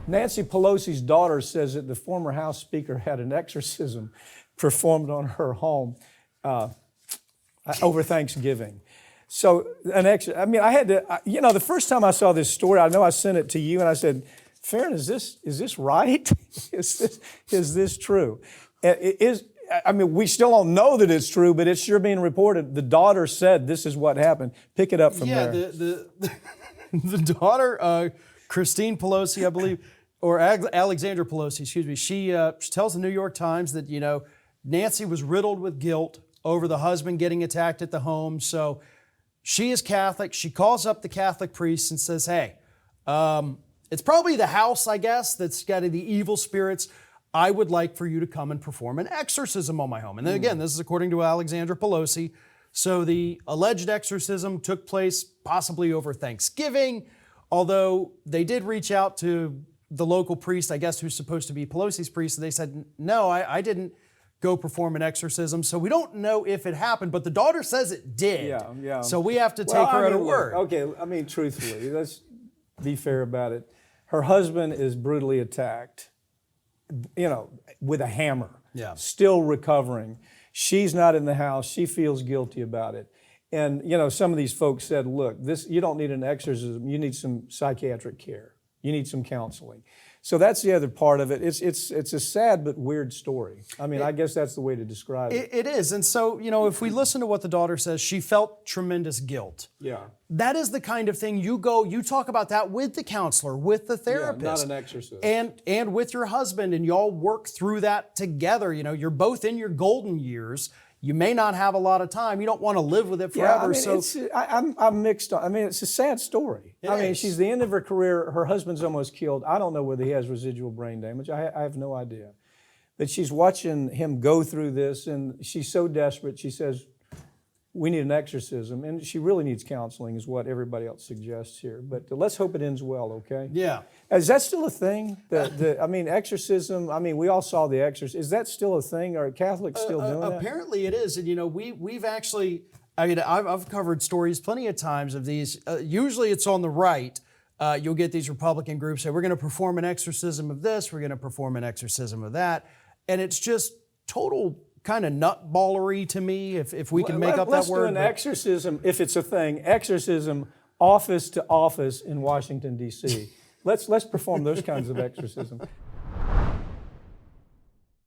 Nancy Pelosi's daughter says that the former House Speaker had an exorcism performed on her home over Thanksgiving. So I had to, the first time I saw this story, I know I sent it to you and I said, Farron, is this right? is this true? We still don't know that it's true, but it's sure being reported. The daughter said this is what happened. Pick it up from there. The daughter, Christine Pelosi, I believe, or Alexandra Pelosi, excuse me, she tells the New York Times that, Nancy was riddled with guilt over the husband getting attacked at the home. So she is Catholic. She calls up the Catholic priest and says, hey, it's probably the house, I guess, that's got the evil spirits. I would like for you to come and perform an exorcism on my home. And then again, this is according to Alexandra Pelosi. So the alleged exorcism took place possibly over Thanksgiving, although they did reach out to the local priest, I guess, who's supposed to be Pelosi's priest, and they said, no, I didn't go perform an exorcism. So we don't know if it happened, but the daughter says it did. Yeah. So we have to take her at her word. Okay, truthfully, let's be fair about it. Her husband is brutally attacked, with a hammer. Yeah. Still recovering. She's not in the house. She feels guilty about it. And, some of these folks said, look, you don't need an exorcism. You need some psychiatric care. You need some counseling. So that's the other part of it. It's a sad but weird story. I guess that's the way to describe it. It is. And so, if we listen to what the daughter says, she felt tremendous guilt. Yeah. That is the kind of thing you talk about that with the counselor, with the therapist. Yeah, not an exorcist. And with your husband, and y'all work through that together. You're both in your golden years. You may not have a lot of time. You don't want to live with it forever. I'm mixed on. It's a sad story. She's the end of her career. Her husband's almost killed. I don't know whether he has residual brain damage. I have no idea. But she's watching him go through this, and she's so desperate. She says, we need an exorcism. And she really needs counseling is what everybody else suggests here. But let's hope it ends well, okay? Yeah. Is that still a thing? Exorcism, we all saw The Exorcist. Is that still a thing? Are Catholics still doing that? Apparently it is. And, we've actually, I've covered stories plenty of times of these. Usually it's on the right. You'll get these Republican groups say, we're going to perform an exorcism of this. We're going to perform an exorcism of that. And it's just total kind of nutballery to me, if we can make up that word. Let's do an exorcism, if it's a thing, exorcism office to office in Washington, D.C. Let's perform those kinds of exorcism.